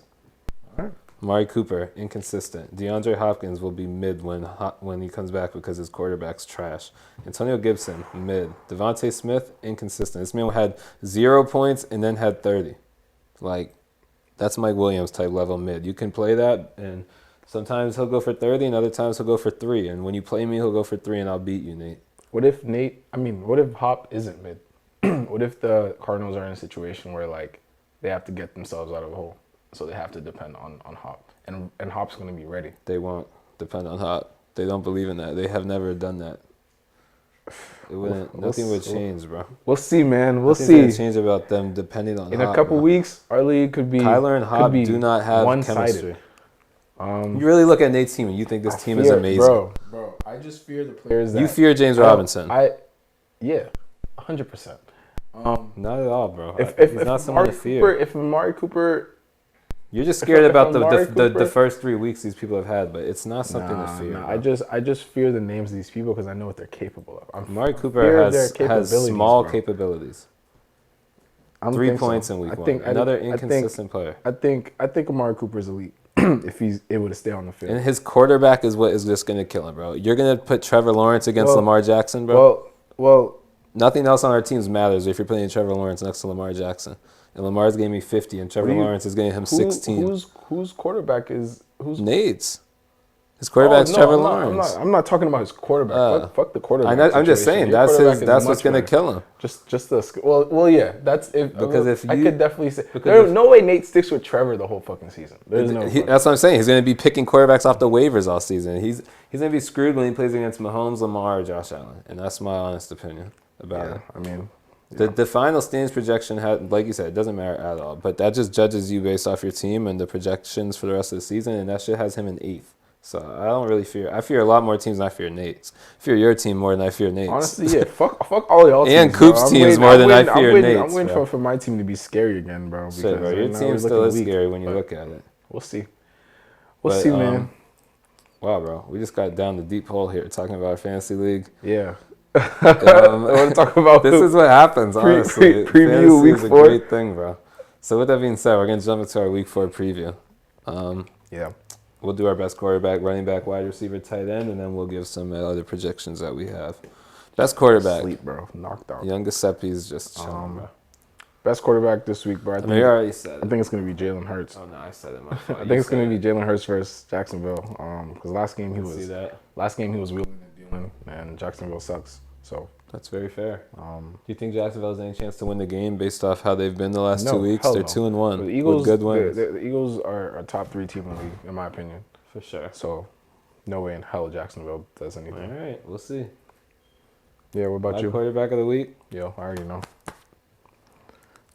All right. Amari Cooper, inconsistent. DeAndre Hopkins will be mid when he comes back because his quarterback's trash. Antonio Gibson, mid. Devontae Smith, inconsistent. This man had 0 points and then had 30. Like, that's Mike Williams type level mid. You can play that, and sometimes he'll go for 30, and other times he'll go for 3. And when you play me, he'll go for 3, and I'll beat you, Nate. What if Hop isn't mid? What if the Cardinals are in a situation where, like, they have to get themselves out of a hole? So they have to depend on Hop. And Hop's going to be ready. They won't depend on Hop. They don't believe in that. They have never done that. It wouldn't. Nothing would change, bro. We'll see, man. We'll see. Nothing's gonna change about them depending on in Hop, a couple bro. weeks, our league could be Kyler and Hop do not have one-sided. chemistry. You really look at Nate's team and you think this team is amazing. Bro, I just fear the players that... You fear James Robinson. Yeah, 100%. Not at all, bro. If not someone to fear. If Amari Cooper... You're just scared about Cooper, the first 3 weeks these people have had, but it's not something to fear. I just fear the names of these people because I know what they're capable of. Amari Cooper has small capabilities. 3 points in week 1. Another inconsistent player. I think Amari Cooper's elite if he's able to stay on the field. And his quarterback is what is just going to kill him, bro. You're going to put Trevor Lawrence against Lamar Jackson, bro? Well, nothing else on our teams matters if you're putting Trevor Lawrence next to Lamar Jackson. And Lamar's getting me 50, and Trevor Lawrence is getting him 16. Whose quarterback is... Nate's. His quarterback's Trevor Lawrence. I'm not talking about his quarterback. Fuck the quarterback. I'm just saying that's what's going to kill him. Just the yeah. That's if I could definitely say there's no way Nate sticks with Trevor the whole fucking season. There's no. That's what I'm saying. He's going to be picking quarterbacks off the waivers all season. He's going to be screwed when he plays against Mahomes, Lamar, or Josh Allen, and that's my honest opinion about it. I mean. The final standings projection, like you said, it doesn't matter at all. But that just judges you based off your team and the projections for the rest of the season, and that shit has him in 8th. So I don't really fear. I fear a lot more teams than I fear Nate's. I fear your team more than I fear Nate's. Honestly, yeah. Fuck all y'all teams. And Coop's teams more than I fear Nate's. I'm waiting for my team to be scary again, bro. Shit, bro. Your team still is scary when you look at it. We'll see. We'll see, man. Wow, bro. We just got down the deep hole here talking about our fantasy league. Yeah. I want to talk about this is what happens, honestly. Preview week 4. Is a great thing, bro. So with that being said, we're going to jump into our week 4 preview. Yeah. We'll do our best quarterback, running back, wide receiver, tight end, and then we'll give some other projections that we have. Best quarterback. Sleep, bro. Knocked out. Young Giuseppe's just chilling, bro. Best quarterback this week, bro. You already said it. I think it's going to be Jalen Hurts. Oh, no, I said it. I think it's going to be Jalen Hurts versus Jacksonville. Because last game he was wheeling and dealing, and Jacksonville sucks. So that's very fair. Do you think Jacksonville has any chance to win the game based off how they've been the last 2 weeks? They're 2-1 the Eagles, with good wins. The Eagles are a top 3 team in the league, in my opinion. For sure. So no way in hell Jacksonville does anything. All right, we'll see. Yeah, what about you? Quarterback of the week? Yo, I already know.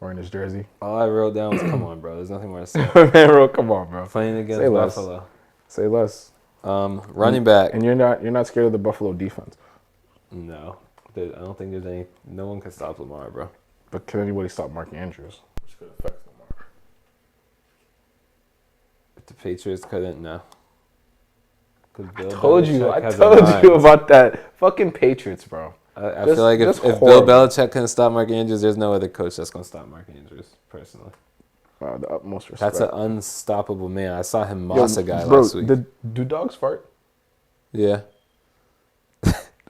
Wearing his jersey. All I wrote down was, come on, bro. There's nothing more to say. Man, bro, come on, bro. Playing against Buffalo. Say less. Running back. And you're not scared of the Buffalo defense? No. I don't think there's any. No one can stop Lamar, bro. But can anybody stop Mark Andrews? Which could affect Lamar. If the Patriots couldn't, no. I told you about that. Fucking Patriots, bro. I feel like if Bill Belichick couldn't stop Mark Andrews, there's no other coach that's going to stop Mark Andrews, personally. Wow, the utmost respect. That's an unstoppable man. I saw him moss a guy last week. Do dogs fart? Yeah.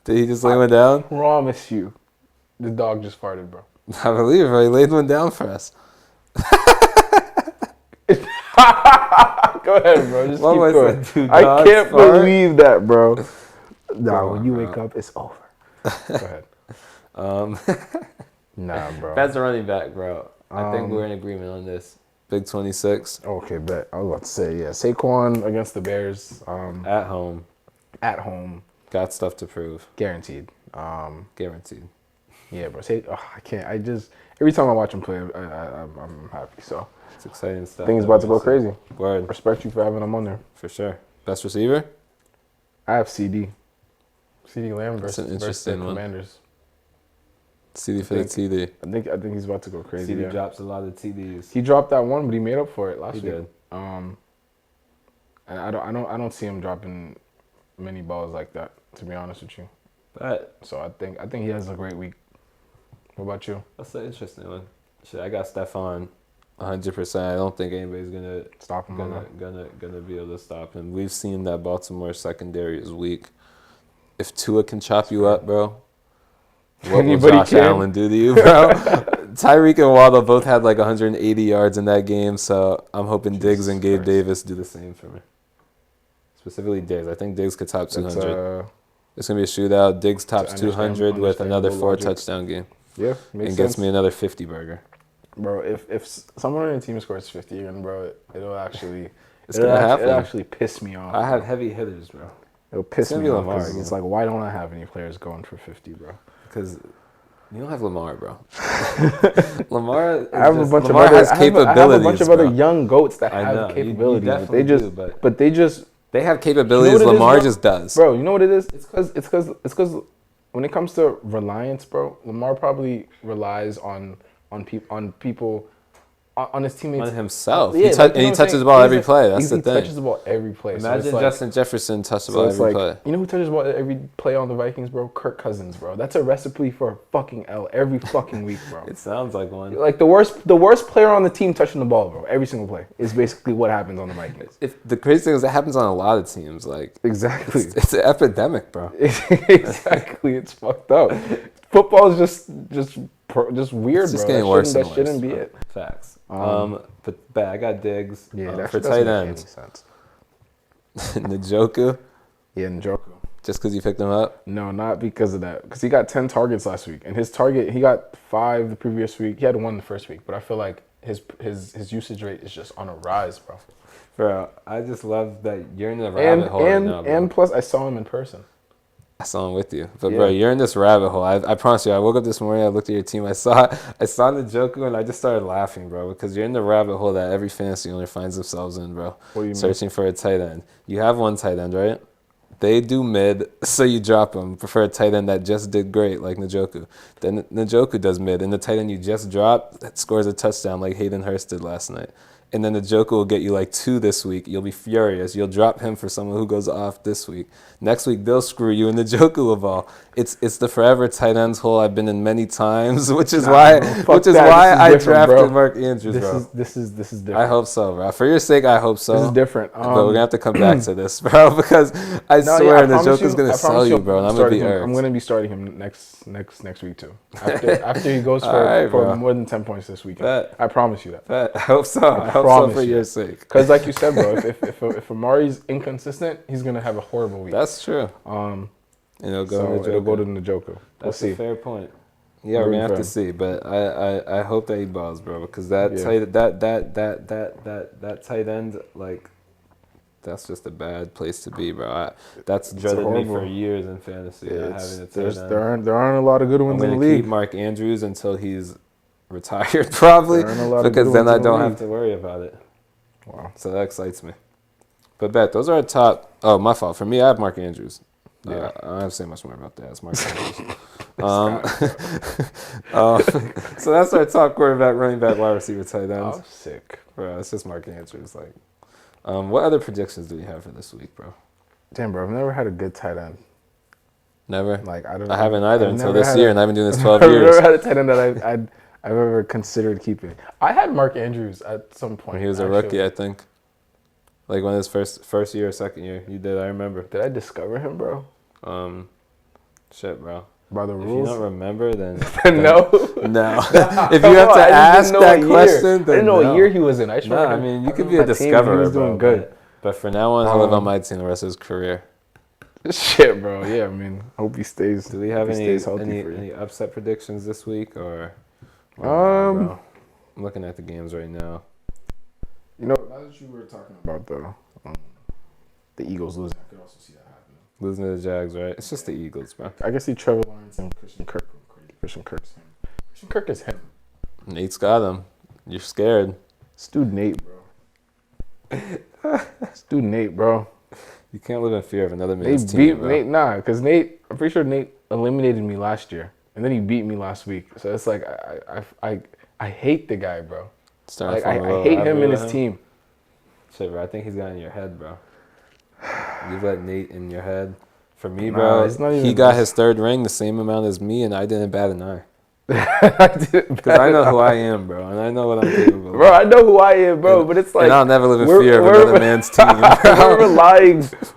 Did he just lay one down? I promise you, the dog just farted, bro. I believe it, bro. He laid one down for us. Go ahead, bro. Just keep going. I can't believe that, bro. Nah, when you wake up, it's over. Go ahead. Nah, bro. That's a running back, bro. I think we're in agreement on this. Big 26. Okay, bet. I was about to say, yeah. Saquon against the Bears. At home. At home. Got stuff to prove. Guaranteed. Guaranteed. Yeah, bro. I can't. I just every time I watch him play, I'm happy. So it's exciting stuff. Things about to go crazy. Word. Respect you for having him on there. For sure. Best receiver? I have CD. CD Lamb versus the one. Commanders. CD for the TD. I think he's about to go crazy. CD drops a lot of TDs. He dropped that one, but he made up for it last week. He did. And I don't see him dropping many balls like that, to be honest with you. But so I think he has a great week. What about you? That's an interesting one. Shit, I got Stephon 100%. I don't think anybody's gonna stop him. Gonna be able to stop him. We've seen that Baltimore secondary is weak. If Tua can chop you up, bro, what will Josh Allen do to you, bro? Tyreek and Waddle both had like 180 yards in that game, so I'm hoping Diggs and Gabe Davis do the same for me. Specifically Diggs. I think Diggs could top 200. It's going to be a shootout. Diggs tops 200 with another 4-touchdown game. Yeah, makes and sense. Gets me another 50 burger. Bro, if someone on your team scores 50, and bro, it'll actually happen. It'll actually piss me off. I have heavy hitters, bro. It'll piss me off. Lamar, it's like, why don't I have any players going for 50, bro? Because you don't have Lamar, bro. Lamar has capabilities, other young goats that have capabilities. They have capabilities Lamar just does. Bro, you know what it is? It's because when it comes to reliance, bro, Lamar probably relies on people, on his teammates. On himself. Yeah, he touches the ball every play. That's the thing. He touches the ball every play. Imagine Justin Jefferson touched the ball every play. You know who touches the ball every play on the Vikings, bro? Kirk Cousins, bro. That's a recipe for a fucking L every fucking week, bro. It sounds like one. Like the worst player on the team touching the ball, bro. Every single play is basically what happens on the Vikings. The crazy thing is it happens on a lot of teams. Like exactly, it's an epidemic, bro. Exactly, it's fucked up. Football is just weird, it's just bro. Getting worse that shouldn't be it. Facts. But I got Diggs. Yeah, for tight end. Njoku. Yeah, Njoku. Just because you picked him up? No, not because of that. Because he got 10 targets last week, and his target he got 5 the previous week. He had 1 the first week, but I feel like his usage rate is just on a rise, bro. Bro, I just love that you're in the rabbit hole right now, bro. And plus, I saw him in person. I saw him with you. But, bro, you're in this rabbit hole. I promise you, I woke up this morning, I looked at your team, I saw Njoku, and I just started laughing, bro, because you're in the rabbit hole that every fantasy owner finds themselves in, bro. What do you Searching mean? for a tight end. You have one tight end, right? They do mid, so you drop them. Prefer a tight end that just did great, like Njoku. Then Njoku does mid, and the tight end you just dropped scores a touchdown like Hayden Hurst did last night. And then Njoku will get you like 2 this week. You'll be furious. You'll drop him for someone who goes off this week. Next week, they'll screw you, and Njoku will ball. It's the forever tight ends hole I've been in many times, which is why I drafted Mark Andrews, bro. This is different. I hope so, bro. For your sake, I hope so. This is different. But we're gonna have to come back to this, bro, because I swear Njoku's gonna sell you, bro. And I'm gonna be irked. I'm gonna be starting him next week too. After he goes for more than 10 points this weekend. I promise you that. I hope so. I hope so for your sake. Because like you said, bro, if Amari's inconsistent, he's gonna have a horrible week. That's true. And it'll go to Njoku. We'll see. That's a fair point. Yeah, we're gonna have to see, but I hope that he balls, bro, because that tight end, like, that's just a bad place to be, bro. That's dreaded me for years in fantasy. Not having a tight end. There aren't a lot of good ones in the league. I'm gonna keep Mark Andrews until he's retired, probably, because then I don't have to worry about it. Wow. So that excites me. But Bet, those are our top. Oh, my fault. For me, I have Mark Andrews. Yeah, I don't have to say much more about that. It's Mark Andrews. So that's our top quarterback, running back, wide receiver, tight ends. Oh, sick. Bro, it's just Mark Andrews. Like, what other predictions do you have for this week, bro? Damn, bro, I've never had a good tight end. Never? Like, I haven't either until this year, and I've been doing this 12 years. I've never had a tight end that I've ever considered keeping. I had Mark Andrews at some point. When he was a rookie, I think. Like when his first year or second year, you did. I remember. Did I discover him, bro? Shit, bro. By the rules. If you don't remember, then no. If you have to ask that question, then I didn't know what year he was in. I mean, you could be a discoverer. He was doing good. But for now on, he'll live on my team the rest of his career. Shit, bro. Yeah, I mean, hope he stays. Do we have any upset predictions this week, or? I'm looking at the games right now. You know, now that you were talking about the Eagles losing, I could also see that happening. Losing to the Jags, right? It's just the Eagles, bro. I can see Trevor Lawrence and Christian Kirk going crazy. Christian Kirk's him. Christian Kirk is him. Nate's got him. You're scared. This dude Nate, bro. This dude Nate, bro. You can't live in fear of another man's Nate team, beat bro. Nate, nah, because Nate, I'm pretty sure Nate eliminated me last year. And then he beat me last week. So it's like, I hate the guy, bro. Like, I hate him and his team. Shit, bro, I think he's got in your head, bro. You've got Nate in your head. For me, bro, he got his third ring the same amount as me, and I didn't bat an eye. Because I know who I am, bro, and I know what I'm capable of. Bro, I know who I am, bro, but it's like... And I'll never live in fear of another man's team.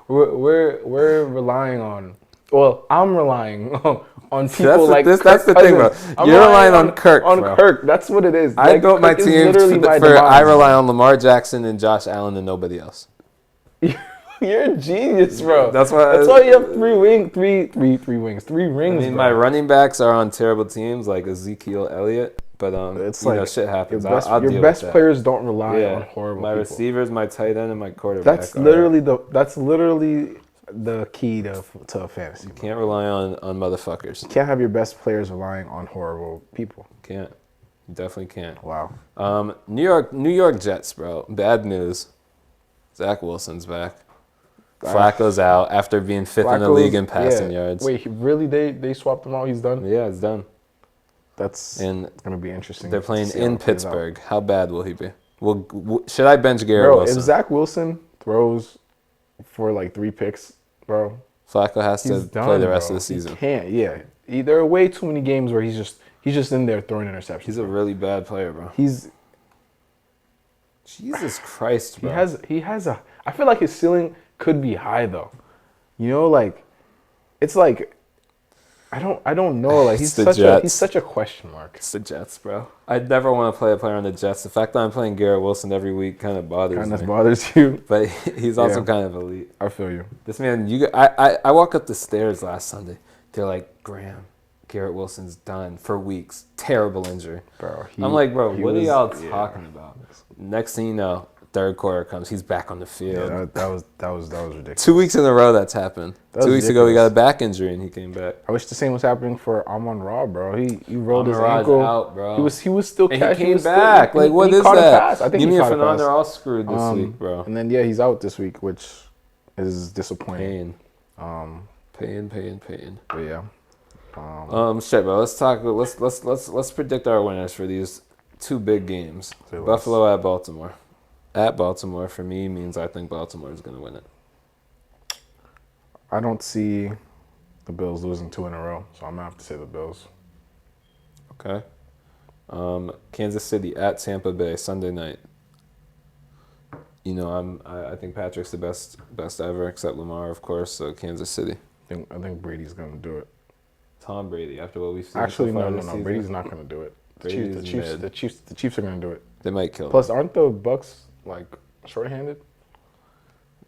We're relying on... Well, I'm relying on people that's the thing, bro. You're relying on Kirk, bro. Kirk, that's what it is. I built my team I rely on Lamar Jackson and Josh Allen and nobody else. You're a genius, bro. That's why you have three rings. I mean, my running backs are on terrible teams like Ezekiel Elliott, but it's like shit happens. Your best players don't rely on horrible. My receivers, my tight end, and my quarterback. That's literally the key to fantasy. You can't rely on motherfuckers. You can't have your best players relying on horrible people. Can't. You definitely can't. Wow. New York Jets, bro. Bad news. Zach Wilson's back. Flacco's out after being fifth in the league in passing yards. Wait, really? They swapped him out? He's done? Yeah, it's done. That's going to be interesting. They're playing in Pittsburgh. How bad will he be? Should I bench Garrett Wilson? If Zach Wilson throws for like 3 picks, bro, Flacco has to play the rest of the season. He can't, yeah. There are way too many games where he's just in there throwing interceptions. He's a really bad player, bro. Jesus Christ, bro. He has a... I feel like his ceiling could be high though. You know, like it's like I don't know. Like he's such a question mark. It's the Jets, bro. I'd never want to play a player on the Jets. The fact that I'm playing Garrett Wilson every week kind of bothers me. Bothers you. But he's also kind of elite. I feel you. This man, I walk up the stairs last Sunday. They're like, Graham, Garrett Wilson's done for weeks. Terrible injury. Bro, I'm like, bro, what are y'all talking about? Next thing you know, third quarter comes, he's back on the field. Yeah, that was ridiculous. 2 weeks in a row that's happened. 2 weeks ago he got a back injury and he came back. I wish the same was happening for Amon-Ra, bro. He rolled his ankle. Out, bro. He was still catching. He came back. Like what is that? I think Give me a phenomenon. They're all screwed this week, bro. And then he's out this week, which is disappointing. Pain. But yeah. Shit, bro. Let's talk. Let's predict our winners for these 2 big games. Buffalo at Baltimore. At Baltimore for me means I think Baltimore is going to win it. I don't see the Bills losing 2 in a row, so I'm gonna have to say the Bills. Okay. Kansas City at Tampa Bay Sunday night. You know, I think Patrick's the best ever, except Lamar, of course. So Kansas City. I think Brady's gonna do it. Tom Brady, after what we've seen. Actually, no. Brady's not gonna do it. The Chiefs are gonna do it. They might kill. Plus, aren't the Bucks like shorthanded?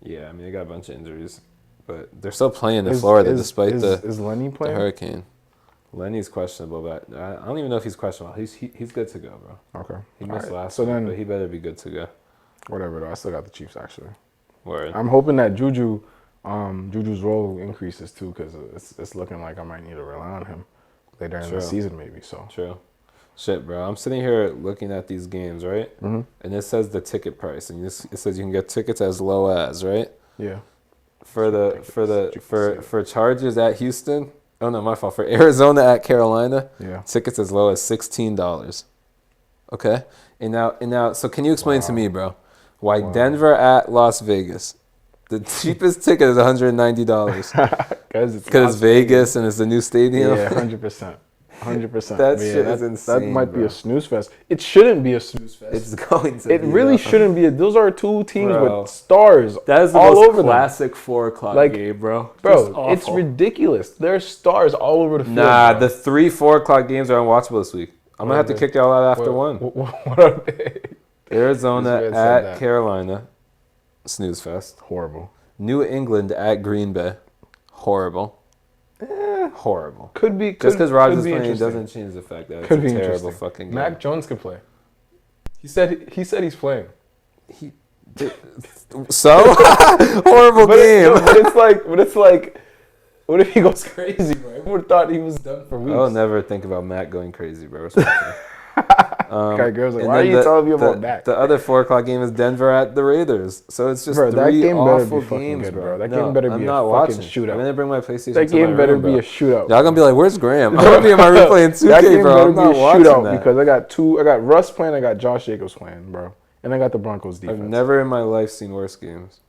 Yeah, I mean they got a bunch of injuries, but they're still playing in Florida despite is Lenny playing? The hurricane. Lenny's questionable, but I don't even know if he's questionable. He's good to go, bro. Okay. He missed last week, but he better be good to go. Whatever though, I still got the Chiefs actually. Word. I'm hoping that Juju's role increases too, because it's looking like I might need to rely on him later in the season maybe. So true. Shit, bro. I'm sitting here looking at these games, right? Mm-hmm. And it says the ticket price, and it says you can get tickets as low as, right? Yeah. For Chargers at Houston. Oh no, my fault. For Arizona at Carolina. Yeah. Tickets as low as $16. Okay. And now, so can you explain to me, bro, why Denver at Las Vegas? The cheapest ticket is $190. Because it's Vegas and it's the new stadium. Yeah, 100%. 100%. That shit is insane. That might be a snooze fest. It shouldn't be a snooze fest. It's going to. It really shouldn't be. Those are 2 teams with stars. That is the all most over classic 4 o'clock game, bro. Bro, it's ridiculous. There's stars all over the field. Nah, the 3-4 o'clock games are unwatchable this week. I'm gonna have to kick y'all out after one. What are they? Arizona at Carolina. Snooze fest. Horrible. New England at Green Bay. Horrible. Horrible. Could be. Just because Rodgers is playing doesn't change the fact that it's a terrible fucking game. Mac Jones can play. He said he's playing. So horrible game. But it's like, what if he goes crazy, bro? I would have thought he was done for weeks. I'll never think about Matt going crazy, bro. Girls like, why are you telling me about that? The other 4:00 game is Denver at the Raiders, so it's just bro, that three game awful better be games, good, bro. That game better be a fucking shootout. I'm gonna bring my PlayStation. That game better be a shootout. Y'all gonna be like, "Where's Graham?" I'm gonna be in my replaying 2K, that game bro. better I'm be not a watching shootout that because I got Russ playing, I got Josh Jacobs playing, bro, and I got the Broncos defense. I've never in my life seen worse games.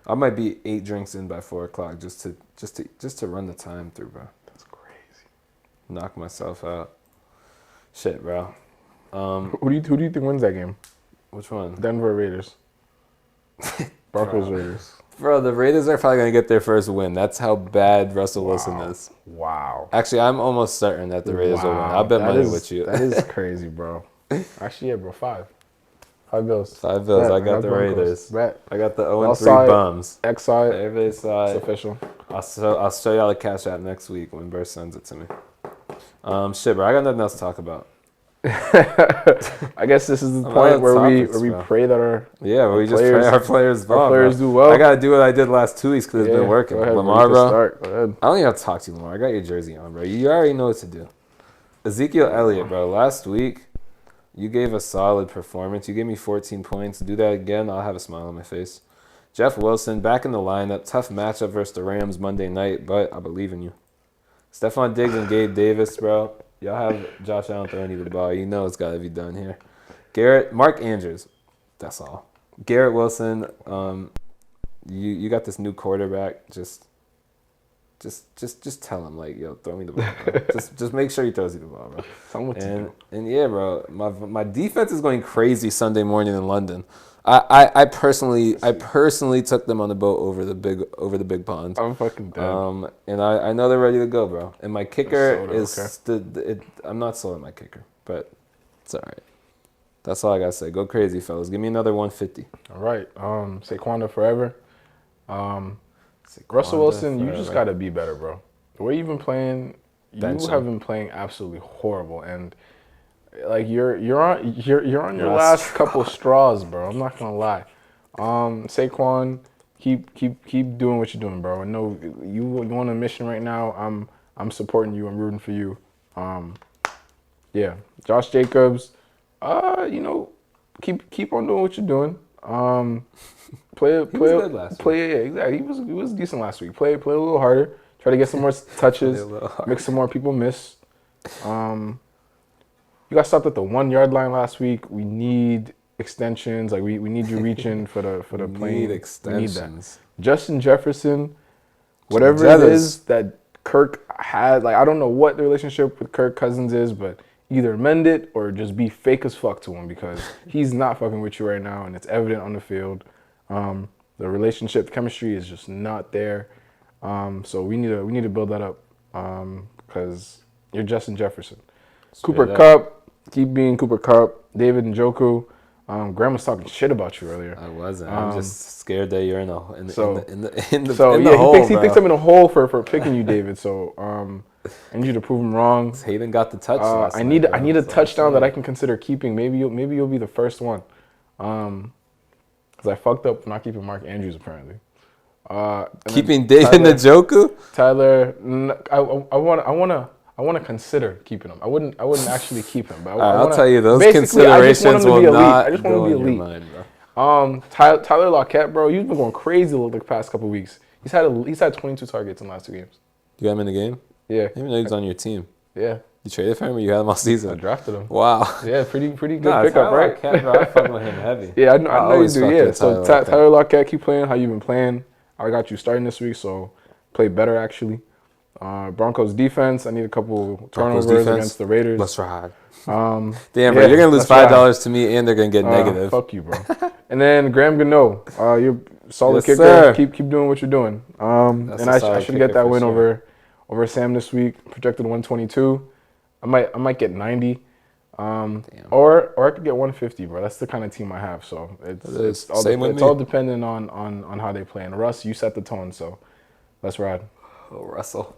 I might be 8 drinks in by 4:00 just to run the time through, bro. That's crazy. Knock myself out. Shit, bro. Who do you think wins that game? Which one? Denver Raiders. Broncos Raiders. Bro, the Raiders are probably going to get their first win. That's how bad Russell Wilson is. Wow. Actually, I'm almost certain that the Raiders will win. I'll bet money with you. That is crazy, bro. Actually, yeah, bro. 5 bills. 5 bills. Bet. I got the Broncos. Raiders. Bet. I got the 0-3 bums. X side. Everybody side. It's official. I'll show y'all the cash app next week when Burst sends it to me. Shit, bro. I got nothing else to talk about. I guess this is the point where we pray that our we just pray our players ball. Our players do well. I gotta do what I did last 2 weeks because it's been working. Go ahead, Lamar, bro. Go ahead. I don't even have to talk to you, Lamar. I got your jersey on, bro. You already know what to do. Ezekiel Elliott, bro. Last week, you gave a solid performance. You gave me 14 points. Do that again, I'll have a smile on my face. Jeff Wilson back in the lineup. Tough matchup versus the Rams Monday night, but I believe in you. Stephon Diggs and Gabe Davis, bro. Y'all have Josh Allen throwing you the ball. You know it's got to be done here. Mark Andrews. That's all. Garrett Wilson, you got this new quarterback. Just tell him, like, yo, throw me the ball, bro. just make sure he throws you the ball, bro. Tell him what to do. And yeah, bro, my defense is going crazy Sunday morning in London. I personally took them on the boat over the big pond. I'm fucking dead. And I know they're ready to go, bro. And my kicker I'm not sold on my kicker, but it's all right. That's all I gotta say. Go crazy, fellas. Give me another 150. All right. Saquon forever. Russell Wilson, you just gotta be better, bro. The way you've been playing, you have been playing absolutely horrible, and like you're on your last couple straws, bro. I'm not gonna lie. Saquon, keep doing what you're doing, bro. I know you on a mission right now. I'm supporting you. I'm rooting for you. Yeah, Josh Jacobs. Keep on doing what you're doing. Play. Yeah, exactly. He was decent last week. Play a little harder. Try to get some more touches. Make some more people miss. You got stopped at the 1 yard line last week. We need extensions. Like we need you reaching for the plane. Need extensions. We need that. Justin Jefferson, whatever it is that Kirk had. Like I don't know what the relationship with Kirk Cousins is, but either mend it or just be fake as fuck to him because he's not fucking with you right now, and it's evident on the field. The relationship, the chemistry is just not there. So we need to build that up because you're Justin Jefferson. Cooper Kupp, keep being Cooper Kupp. David Njoku. Graham was talking shit about you earlier. I wasn't. I'm just scared that you're in the hole. He thinks I'm in a hole for picking you, David. So I need you to prove him wrong. Hayden got the touch. I need a touchdown that I can consider keeping. Maybe you'll be the first one. Because I fucked up not keeping Mark Andrews apparently. Keeping David Njoku? Tyler, I want to consider keeping him. I wouldn't actually keep him. But I'll tell you, those considerations will not go in your mind, bro. Tyler Lockette, bro, you've been going crazy the past couple weeks. He's had 22 targets in the last 2 games. You got him in the game? Yeah. I didn't know he was on your team. Yeah. You traded for him or you had him all season? I drafted him. Wow. Yeah, pretty good pickup, right? Lockette, bro, I fuck with him heavy. Yeah, I know you do. Yeah. So Tyler Lockette, keep playing how you've been playing. I got you starting this week, so play better actually. Broncos defense, I need a couple turnovers against the Raiders. Let's ride. Damn, bro, you're going to lose $5 to me and they're going to get negative. Fuck you, bro. And then Graham Gano, you're solid kicker. Sir. Keep doing what you're doing. And I should get that win over Sam this week. Projected 122. I might get 90. Or I could get 150, bro. That's the kind of team I have. So it's all dependent on how they play. And Russ, you set the tone, so let's ride. Oh, Russell.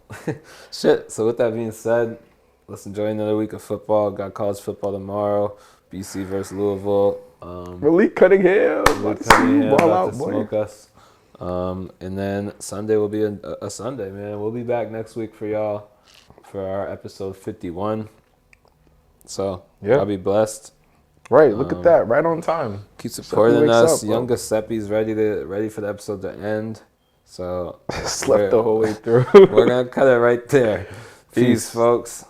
Shit. So with that being said, let's enjoy another week of football. Got college football tomorrow. BC versus Louisville. Malik Cunningham. About to see you ball out, boy. Smoke us. And then Sunday will be a Sunday, man. We'll be back next week for y'all for our episode 51. So, I'll be blessed. Right, look at that. Right on time. Keep supporting us. Young Giuseppe's ready for the episode to end. So slept the whole way through. We're going to cut it right there. Peace, folks.